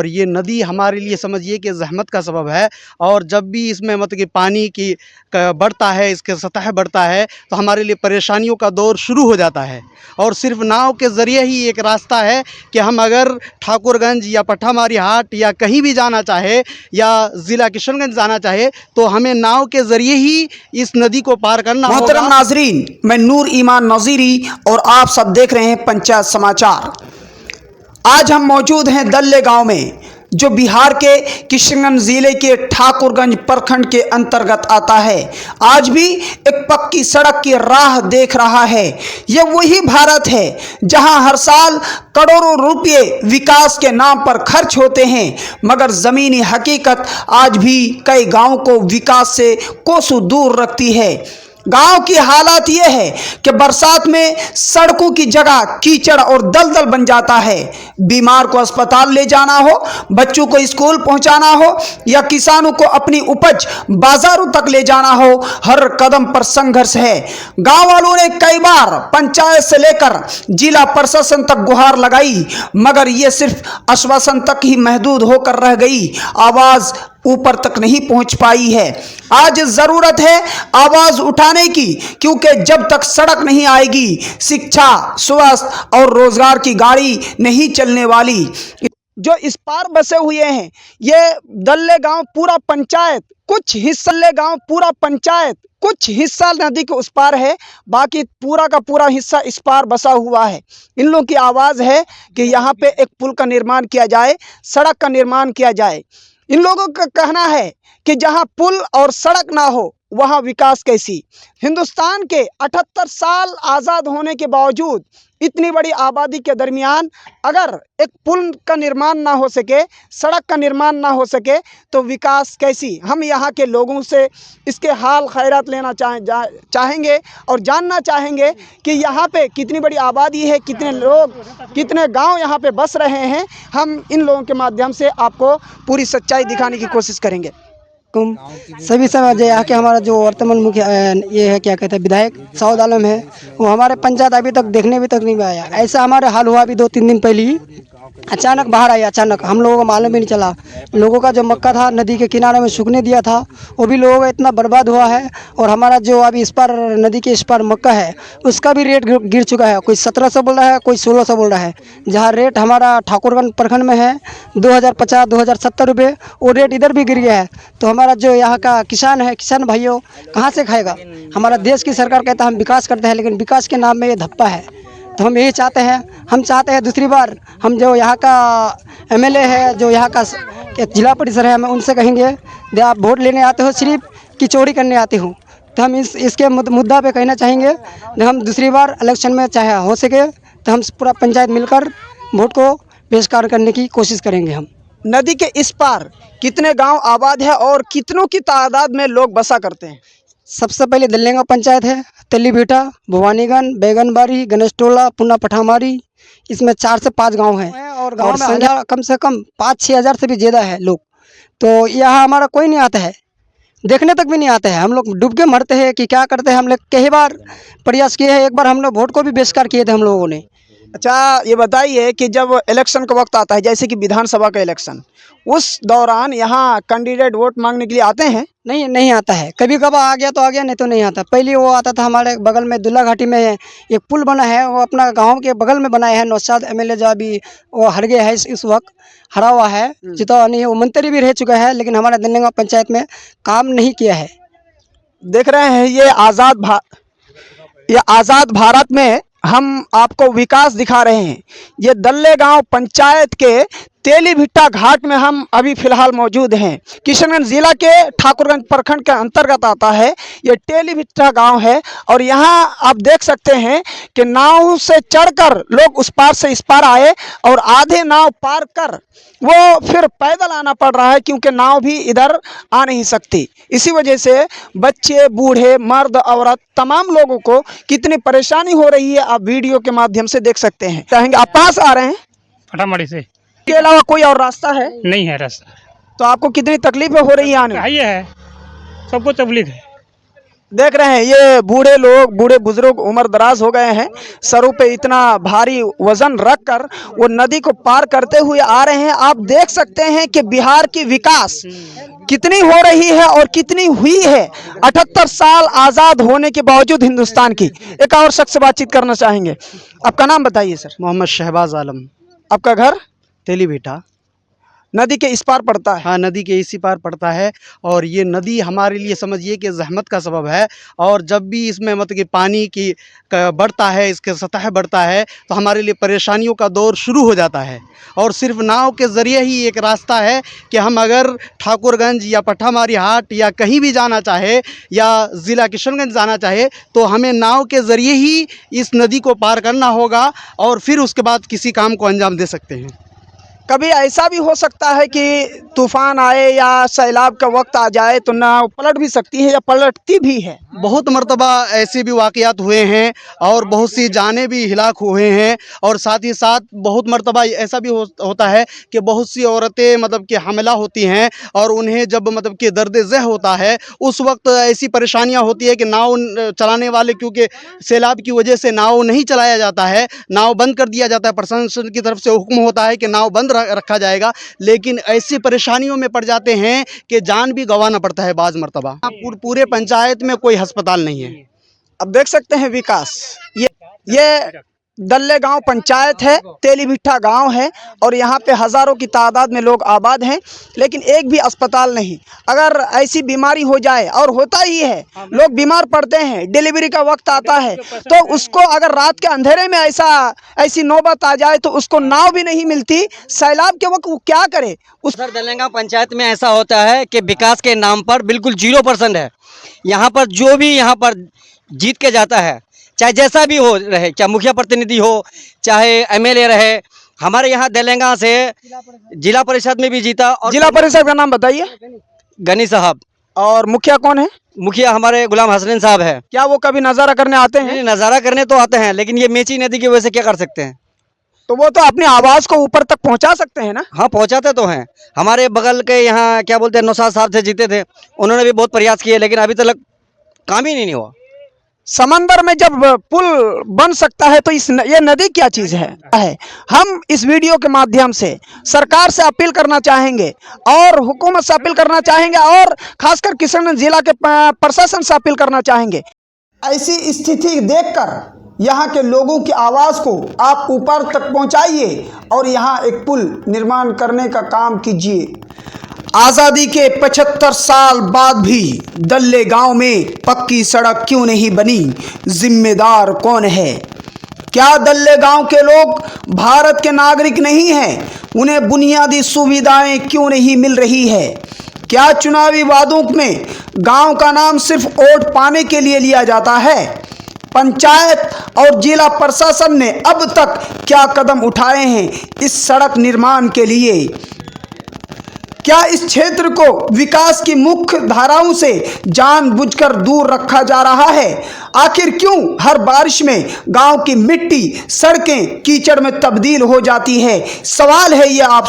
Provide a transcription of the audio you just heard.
और ये नदी हमारे लिए समझिए कि ज़हमत का सबब है। और जब भी इसमें मतलब कि पानी की बढ़ता है, इसके सतह बढ़ता है, तो हमारे लिए परेशानियों का दौर शुरू हो जाता है। और सिर्फ नाव के ज़रिए ही एक रास्ता है कि हम अगर ठाकुरगंज या पट्टामारी हाट या कहीं भी जाना चाहे या ज़िला किशनगंज जाना चाहे, तो हमें नाव के ज़रिए ही इस नदी को पार करना होगा। मोहतरम नाजरीन, मैं नूर ईमान नज़ीरी और आप सब देख रहे हैं पंचायत समाचार। आज हम मौजूद हैं दल्ले गांव में, जो बिहार के किशनगंज ज़िले के ठाकुरगंज प्रखंड के अंतर्गत आता है। आज भी एक पक्की सड़क की राह देख रहा है। यह वही भारत है जहां हर साल करोड़ों रुपए विकास के नाम पर खर्च होते हैं, मगर ज़मीनी हकीकत आज भी कई गांवों को विकास से कोसों दूर रखती है। गांव की हालत यह है कि बरसात में सड़कों की जगह कीचड़ और दलदल बन जाता है। बीमार को अस्पताल ले जाना हो, बच्चों को स्कूल पहुंचाना हो या किसानों को अपनी उपज बाजारों तक ले जाना हो, हर कदम पर संघर्ष है। गांव वालों ने कई बार पंचायत से लेकर जिला प्रशासन तक गुहार लगाई, मगर यह सिर्फ आश्वासन तक ही महदूद होकर रह गई। आवाज ऊपर तक नहीं पहुंच पाई है। आज जरूरत है आवाज उठाने की, क्योंकि जब तक सड़क नहीं आएगी, शिक्षा, स्वास्थ्य और रोजगार की गाड़ी नहीं चलने वाली। जो इस पार बसे हुए हैं, ये दल्ले गांव पूरा पंचायत, कुछ हिस्सा नदी के उस पार है, बाकी पूरा का पूरा हिस्सा इस पार बसा हुआ है। इन लोगों की आवाज़ है कि यहाँ पे एक पुल का निर्माण किया जाए, सड़क का निर्माण किया जाए। इन लोगों का कहना है कि जहाँ पुल और सड़क ना हो, वहाँ विकास कैसी। हिंदुस्तान के 78 साल आज़ाद होने के बावजूद इतनी बड़ी आबादी के दरमियान अगर एक पुल का निर्माण ना हो सके, सड़क का निर्माण ना हो सके, तो विकास कैसी। हम यहाँ के लोगों से इसके हाल खैरात लेना चाहेंगे और जानना चाहेंगे कि यहाँ पे कितनी बड़ी आबादी है, कितने लोग, कितने गांव यहाँ पे बस रहे हैं। हम इन लोगों के माध्यम से आपको पूरी सच्चाई दिखाने की कोशिश करेंगे। सभी समझ यहाँ के हमारा जो वर्तमान मुखिया ये है, क्या कहते हैं, विधायक सऊद आलम है, वो हमारे पंचायत अभी तक देखने भी तक नहीं आया। ऐसा हमारे हाल हुआ अभी 2-3 दिन पहले ही, अचानक बाहर आया। अचानक हम लोगों को मालूम भी नहीं चला। लोगों का जो मक्का था नदी के किनारे में सूखने दिया था, वो भी लोगों का इतना बर्बाद हुआ है। और हमारा जो अभी इस पार नदी के इस पार मक्का है, उसका भी रेट गिर चुका है। कोई 1700 बोल रहा है, कोई 1600 बोल रहा है। जहाँ रेट हमारा ठाकुरगंज प्रखंड में है 2050-2070 रुपये, वो रेट इधर भी गिर गया है। तो हमारा जो यहाँ का किसान है, किसान भाइयों कहाँ से खाएगा। हमारा देश की सरकार कहता है हम विकास करते हैं, लेकिन विकास के नाम में ये धप्पा है। तो हम यही चाहते हैं, हम चाहते हैं दूसरी बार हम जो यहाँ का एमएलए है, जो यहाँ का जिला परिषद है, हम उनसे कहेंगे दे आप वोट लेने आते हो सिर्फ कि चोरी करने आते हो। तो हम इसके मुद्दा पे कहना चाहेंगे, हम दूसरी बार इलेक्शन में चाहे हो सके तो हम पूरा पंचायत मिलकर वोट को बहिष्कार करने की कोशिश करेंगे। हम नदी के इस पार कितने गांव आबाद है और कितनों की तादाद में लोग बसा करते हैं? सबसे पहले दल्लेगा पंचायत है, तेलीभीटा, भवानीगंज, बैगनबाड़ी, गणेश टोला, पुना पठामारी, इसमें 4 से 5 गांव हैं। और गांव में संख्या कम से कम 5-6 हज़ार से भी ज़्यादा है लोग। तो यहाँ हमारा कोई नहीं आता है, देखने तक भी नहीं आता है। हम लोग डूब के मरते हैं कि क्या करते हैं। हम लोग कई बार प्रयास किए हैं, एक बार हम लोग वोट को भी बहिष्कार किए थे हम लोगों ने। अच्छा, ये बताइए कि जब इलेक्शन का वक्त आता है, जैसे कि विधानसभा का इलेक्शन, उस दौरान यहाँ कैंडिडेट वोट मांगने के लिए आते हैं? नहीं आता है। कभी कभार आ गया तो आ गया, नहीं तो नहीं आता। पहले वो आता था हमारे बगल में दुल्ला घाटी में एक पुल बना है, वो अपना गांव के बगल में बनाया है। नौशाद एमएलए जो अभी वो हर गया है, इस वक्त हरा हुआ है, जितना नहीं है, वो मंत्री भी रह चुका है, लेकिन हमारे दल्लेगा पंचायत में काम नहीं किया है। देख रहे हैं ये आज़ाद भारत में हम आपको विकास दिखा रहे हैं। ये दल्ले गांव पंचायत के तेलीभीटा घाट में हम अभी फिलहाल मौजूद हैं। किशनगंज जिला के ठाकुरगंज प्रखंड के अंतर्गत आता है ये तेलीभीटा गांव है। और यहाँ आप देख सकते हैं कि नाव से चढ़कर लोग उस पार से इस पार आए और आधे नाव पार कर वो फिर पैदल आना पड़ रहा है, क्योंकि नाव भी इधर आ नहीं सकती। इसी वजह से बच्चे, बूढ़े, मर्द, औरत, तमाम लोगों को कितनी परेशानी हो रही है आप वीडियो के माध्यम से देख सकते हैं। चाहेंगे आप पास आ रहे हैं पटामारी से, के अलावा कोई और रास्ता है? नहीं है रास्ता। तो आपको कितनी तकलीफें हो रही है आने में? ये है, सबको तकलीफ है। देख रहे हैं ये बूढ़े लोग, बूढ़े बुजुर्ग उम्र दराज हो गए हैं, सरों पे इतना भारी वजन रखकर वो नदी को पार करते हुए आ रहे हैं। आप देख सकते हैं कि बिहार की विकास कितनी हो रही है और कितनी हुई है 78 साल आज़ाद होने के बावजूद हिंदुस्तान की। एक और शख्स से बातचीत करना चाहेंगे। आपका नाम बताइए सर। मोहम्मद शहबाज आलम, आपका घर तेलीबेटा। नदी के इस पार पड़ता है। हाँ, नदी के इसी पार पड़ता है और ये नदी हमारे लिए समझिए कि ज़हमत का सबब है। और जब भी इसमें मतलब कि पानी की बढ़ता है, इसके सतह बढ़ता है, तो हमारे लिए परेशानियों का दौर शुरू हो जाता है। और सिर्फ नाव के ज़रिए ही एक रास्ता है कि हम अगर ठाकुरगंज या पट्टामारी हाट या कहीं भी जाना चाहे या ज़िला किशनगंज जाना चाहे तो हमें नाव के ज़रिए ही इस नदी को पार करना होगा और फिर उसके बाद किसी काम को अंजाम दे सकते हैं। कभी ऐसा भी हो सकता है कि तूफान आए या सैलाब का वक्त आ जाए तो नाव पलट भी सकती है या पलटती भी है। बहुत मर्तबा ऐसे भी वाक़यात हुए हैं और बहुत सी जानें भी हिलाक हुए हैं। और साथ ही साथ बहुत मर्तबा ऐसा भी होता है कि बहुत सी औरतें मतलब कि हामिला होती हैं और उन्हें जब मतलब कि दर्द ज़ह होता है उस वक्त ऐसी परेशानियां होती है कि नाव चलाने वाले, क्योंकि सैलाब की वजह से नाव नहीं चलाया जाता है, नाव बंद कर दिया जाता है। प्रशासन की तरफ से हुक्म होता है कि नाव बंद रखा जाएगा, लेकिन ऐसी परेशानियों में पड़ जाते हैं कि जान भी गंवाना पड़ता है बाज़ मर्तबा। पूरे पंचायत में कोई अस्पताल नहीं है। अब देख सकते हैं विकास, ये दल्ले गांव पंचायत है, तेलीभिट्ठा गांव है और यहाँ पे हज़ारों की तादाद में लोग आबाद हैं, लेकिन एक भी अस्पताल नहीं। अगर ऐसी बीमारी हो जाए, और होता ही है, लोग बीमार पड़ते हैं, डिलीवरी का वक्त आता है, तो उसको अगर रात के अंधेरे में ऐसी नौबत आ जाए तो उसको नाव भी नहीं मिलती, सैलाब के वक्त वो क्या करे। सर, दल्लेगांव पंचायत में ऐसा होता है कि विकास के नाम पर बिल्कुल 0% है। यहाँ पर जो भी यहाँ पर जीत के जाता है, चाहे जैसा भी हो रहे, चाहे मुखिया प्रतिनिधि हो, चाहे एमएलए रहे, हमारे यहाँ दल्लेगांव से जिला परिषद में भी जीता। और जिला परिषद का नाम बताइए। गनी साहब। और मुखिया कौन है? मुखिया हमारे गुलाम हसनैन साहब है। क्या वो कभी नज़ारा करने आते हैं? नज़ारा करने तो आते हैं, लेकिन ये मेची नदी की वजह से क्या कर सकते हैं। तो वो तो अपनी आवाज़ को ऊपर तक पहुंचा सकते हैं ना। हाँ, पहुँचाते तो हैं। हमारे बगल के यहाँ क्या बोलते हैं, नौशाद साहब से जीते थे, उन्होंने भी बहुत प्रयास किए, लेकिन अभी तक काम ही नहीं हुआ। समंदर में जब पुल बन सकता है तो ये नदी क्या चीज़ है। हम इस वीडियो के माध्यम से सरकार से अपील करना चाहेंगे और हुकूमत से अपील करना चाहेंगे और खासकर किशनगंज जिला के प्रशासन से अपील करना चाहेंगे। ऐसी स्थिति देखकर यहाँ के लोगों की आवाज़ को आप ऊपर तक पहुँचाइए और यहाँ एक पुल निर्माण करने का काम कीजिए। आज़ादी के 75 साल बाद भी दल्ले गांव में पक्की सड़क क्यों नहीं बनी, जिम्मेदार कौन है? क्या दल्ले गांव के लोग भारत के नागरिक नहीं हैं? उन्हें बुनियादी सुविधाएं क्यों नहीं मिल रही है? क्या चुनावी वादों में गांव का नाम सिर्फ वोट पाने के लिए लिया जाता है? पंचायत और जिला प्रशासन ने अब तक क्या कदम उठाए हैं इस सड़क निर्माण के लिए? क्या इस क्षेत्र को विकास की मुख्य धाराओं से जानबूझकर दूर रखा जा रहा है? आखिर क्यों हर बारिश में गांव की मिट्टी, सड़कें कीचड़ में तब्दील हो जाती है? सवाल है ये आप